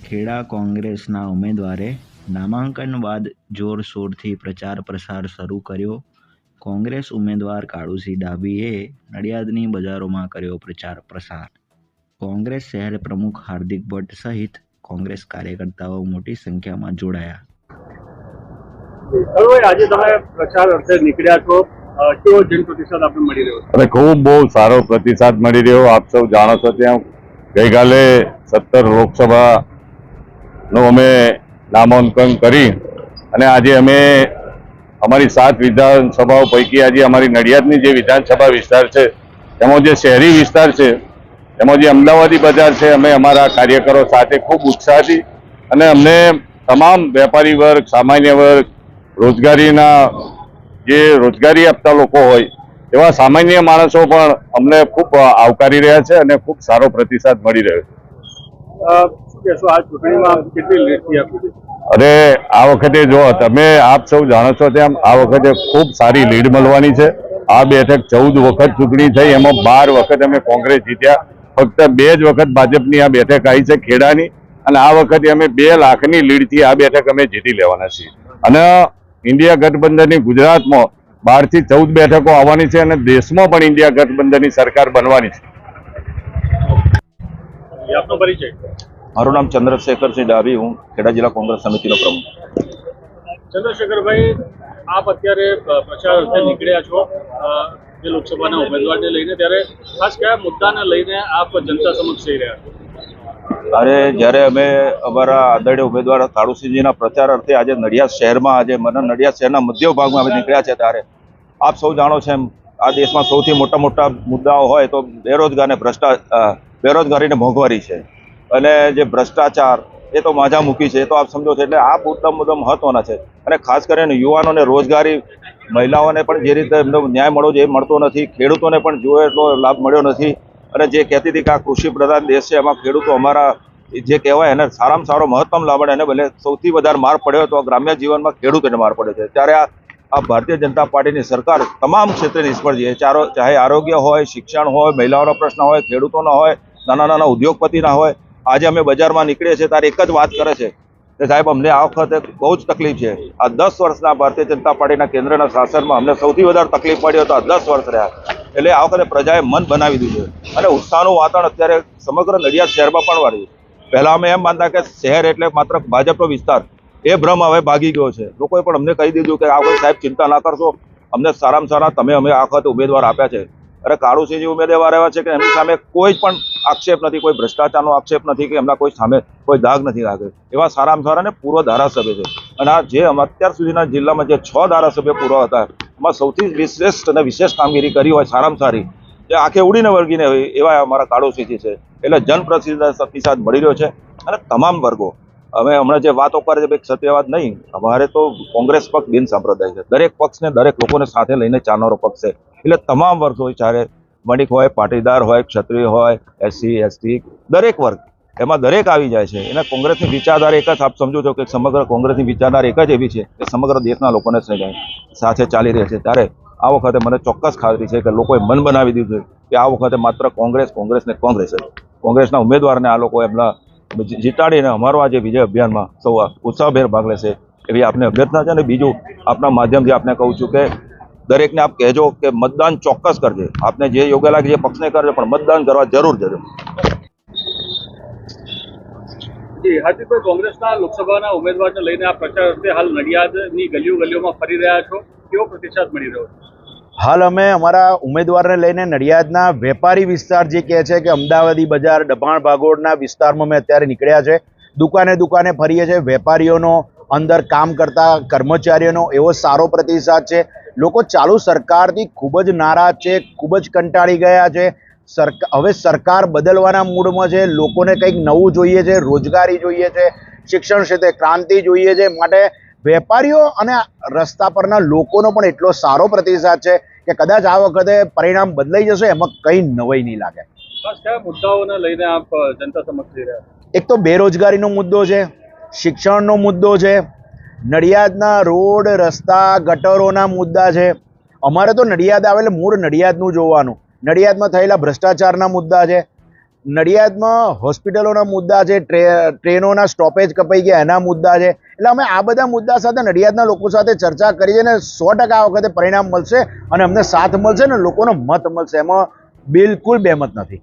ખેડા કોંગ્રેસના ઉમેદવારે નામાંકન બાદ જોરશોરથી પ્રચાર પ્રસાર શરૂ કર્યો. કોંગ્રેસ ઉમેદવાર કાળુસિંહ ડાભીએ નડિયાદની બજારોમાં કર્યો પ્રચાર પ્રસાર. કોંગ્રેસ શહેર પ્રમુખ હાર્દિક ભટ્ટ સહિત કોંગ્રેસ કાર્યકર્તાઓ મોટી સંખ્યામાં જોડાયા. આજે તમે પ્રચાર અર્થે નીકળ્યા છો, કેવો જનપ્રતિસાદ આપને મળી રહ્યો છે? અને ખૂબ બહુ સારો પ્રતિસાદ મળી રહ્યો. આપ સૌ જાણો છો ત્યાં ગઈકાલે 17 લોકસભાનું અમે નામાંકન કરી અને આજે અમે અમારી 7 વિધાનસભાઓ પૈકી આજે અમારી નડિયાદની જે વિધાનસભા વિસ્તાર છે એમાં જે શહેરી વિસ્તાર છે એમાં જે અમદાવાદી બજાર છે અમે અમારા કાર્યકરો સાથે ખૂબ ઉત્સાહથી અને અમને તમામ વેપારી વર્ગ, સામાન્ય વર્ગ, રોજગારી આપતા લોકો હોય એવા સામાન્ય માણસો પણ અમને ખૂબ આવકારી રહ્યા છે અને ખૂબ સારો પ્રતિસાદ મળી રહ્યો છે. શું કહેશો, આ ચૂંટણીમાં કેટલી લીડથી આપી? અરે આ વખતે જો તમે આપ સૌ જાણો છો તેમ આ વખતે ખૂબ સારી લીડ મળવાની છે. આ બેઠક 14 વખત ચૂંટણી થઈ, એમાં 12 વખત અમે કોંગ્રેસ જીત્યા. ફક્ત 2 જ વખત ભાજપની આ બેઠક આવી છે ખેડાની, અને આ વખતે અમે 2 લાખની લીડથી આ બેઠક અમે જીતી લેવાના છીએ. અને ઇન્ડિયા ગઠબંધનની ગુજરાતમાં 12 થી 14 બેઠકો આવવાની છે અને દેશમાં પણ ઇન્ડિયા ગઠબંધનની સરકાર બનવાની છે. આપનો પરિચય? મારું નામ ચંદ્રશેખરસિંહ ડાભી, હું ખેડા જિલ્લા કોંગ્રેસ સમિતિનો પ્રમુખ. ચંદ્રશેખરભાઈ, આપ અત્યારે પ્રચાર અર્થે નીકળ્યા છો જે લોકસભાના ઉમેદવારને લઈને, ત્યારે ખાસ કયા મુદ્દાને લઈને આપ જનતા સમક્ષ જઈ રહ્યા છો? અરે જ્યારે અમે અમારા આદરણીય ઉમેદવાર કાળુસિંહજીના પ્રચાર અર્થે આજે નડિયાદ શહેરમાં નડિયાદ શહેરના મધ્ય ભાગમાં અમે નીકળ્યા છે, ત્યારે આપ સૌ જાણો છો એમ આ દેશમાં સૌથી મોટા મુદ્દાઓ હોય તો બેરોજગારી ને મોંઘવારી છે, અને જે ભ્રષ્ટાચાર એ તો માજા મૂકી છે, એ તો આપ સમજો છો. એટલે આ મુદ્દા મહત્વના છે, અને ખાસ કરીને યુવાનોને રોજગારી, મહિલાઓને પણ જે રીતે એમનો ન્યાય મળવો જોઈએ એ મળતો નથી, ખેડૂતોને પણ જોઈએ એટલો લાભ મળ્યો નથી. અને જે કહેતી હતી કે આ કૃષિ પ્રધાન દેશ છે, એમાં ખેડૂતો અમારા જે કહેવાય એને સારામાં સારો મહત્તમ લાભ મળે, એને ભલે સૌથી વધારે માર પડ્યો તો ગ્રામ્ય જીવનમાં ખેડૂતોને માર પડ્યો છે. ત્યારે આ ભારતીય જનતા પાર્ટીની સરકાર તમામ ક્ષેત્રે નિષ્ફળ છે. ચાહે આરોગ્ય હોય, શિક્ષણ હોય, મહિલાઓનો પ્રશ્ન હોય, ખેડૂતોનો હોય, નાના ઉદ્યોગપતિના હોય. આજે અમે બજારમાં નીકળીએ છીએ ત્યારે એક જ વાત કરે છે કે સાહેબ અમને આ વખતે બહુ જ તકલીફ છે. આ 10 વર્ષના ભારતીય જનતા પાર્ટીના કેન્દ્રના શાસનમાં અમને સૌથી વધારે તકલીફ પડી હોય તો આ 10 વર્ષ રહ્યા. એટલે આ વખતે પ્રજાએ મન બનાવી દીધું છે, અને ઉત્સાહનું વાતાવરણ અત્યારે સમગ્ર નડિયાદ શહેરમાં પણ વાળ્યું. પહેલા અમે એમ માનતા કે શહેર એટલે માત્ર ભાજપનો વિસ્તાર, એ ભ્રમ હવે ભાગી ગયો છે. લોકોએ પણ અમને કહી દીધું કે આ વખતે સાહેબ ચિંતા ના કરશો, અમને સારામાં સારા તમે અમે આ વખતે ઉમેદવાર આપ્યા છે. અરે કાળુસિંહજી ઉમેદવાર એવા છે કે એમની સામે કોઈ પણ આક્ષેપ નથી, કોઈ ભ્રષ્ટાચારનો આક્ષેપ નથી, કે એમના કોઈ સામે કોઈ દાગ નથી લાગે. એવા સારામાં સારા અને પૂર્વ ધારાસભ્ય છે. અને આ જે અત્યાર સુધીના જિલ્લામાં જે 6 ધારાસભ્ય પૂર્વ હતા એમાં સૌથી વિશેષ કામગીરી કરી હોય, સારામાં સારી, જે આંખે ઉડીને વળગીને હોય એવા અમારા કાળુસિંહજી છે. એટલે જનપ્રતિસાદ મળી રહ્યો છે. અને તમામ વર્ગો, અમે હમણાં જે વાતો કરે છે સત્ય વાત નહીં, અમારે તો કોંગ્રેસ પક્ષ બિન સાંપ્રદાય છે. દરેક પક્ષને દરેક લોકોને સાથે લઈને ચાલનારો પક્ષ છે. એટલે તમામ વર્ગો, ચાહે વણિક હોય, પાટીદાર હોય, ક્ષત્રિય હોય, SC ST, દરેક વર્ગ એમાં દરેક આવી જાય છે. એને કોંગ્રેસની વિચારધારા એક જ આપ સમજો છો કે સમગ્ર કોંગ્રેસની વિચારધારા એક જ એવી છે કે સમગ્ર દેશના લોકોને સાથે ચાલી રહે છે. ત્યારે આ વખતે મને ચોક્કસ ખાતરી છે કે લોકોએ મન બનાવી દીધું છે કે આ વખતે માત્ર કોંગ્રેસ જ કોંગ્રેસના ઉમેદવારને આ લોકો એમના જીતાડીને અમારો આ જે વિજય અભિયાનમાં સૌ ઉત્સાહભેર ભાગ લેશે એવી આપને અભ્યર્થના છે. અને બીજું આપના માધ્યમથી આપને કહું છું કે દરેકને આપ કહેજો કે મતદાન ચોક્કસ કરજે. આપને જે યોગ્ય લાગે એ પક્ષને કરજો, પણ મતદાન કરવા જરૂર. હાર્દિકભાઈ, કોંગ્રેસના લોકસભાના ઉમેદવારને લઈને આ પ્રચાર અર્થે હાલ નડિયાદની ગલીઓમાં ફરી રહ્યા છો, કેવો પ્રતિસાદ મળી રહ્યો છે? હાલ અમે અમારા ઉમેદવારને લઈને નડિયાદના વેપારી વિસ્તાર જે કહે છે કે અમદાવાદી બજાર, ડભાણ ભાગોળના વિસ્તારમાં અમે અત્યારે નીકળ્યા છે. દુકાને ફરીએ છીએ. વેપારીઓનો, અંદર કામ કરતા કર્મચારીઓનો એવો સારો પ્રતિસાદ છે. લોકો ચાલુ સરકારથી ખૂબ જ નારાજ છે, ખૂબ જ કંટાળી ગયા છે. હવે સરકાર બદલવાના મૂડમાં છે. લોકોને કંઈક નવું જોઈએ છે, રોજગારી જોઈએ છે, શિક્ષણ ક્ષેત્રે ક્રાંતિ જોઈએ છે. માટે વેપારીઓ અને રસ્તા પરના લોકોનો પણ એટલો સારો પ્રતિસાદ છે કે કદાચ આ વખતે પરિણામ બદલાઈ જશે, એમાં કંઈ નવાઈ નહીં લાગે. ખાસ કયા મુદ્દાઓને લઈને આપ જનતા સમક્ષ જઈ રહ્યા છો? એક તો બેરોજગારીનો મુદ્દો છે, શિક્ષણનો મુદ્દો છે, નડિયાદના રોડ, રસ્તા, ગટરોના મુદ્દા છે. અમારે તો નડિયાદ આવે એટલે મૂળ નડિયાદનું જોવાનું. નડિયાદમાં થયેલા ભ્રષ્ટાચારના મુદ્દા છે. નડિયાદમાં હોસ્પિટલોના મુદ્દા છે, ટ્રેનોના સ્ટોપેજ કપાઈ ગયા એના મુદ્દા છે. એટલે અમે આ બધા મુદ્દા સાથે નડિયાદના લોકો સાથે ચર્ચા કરી છે અને 100% આ વખતે પરિણામ મળશે અને અમને સાથ મળશે ને લોકોનો મત મળશે, એમાં બિલકુલ બેમત નથી.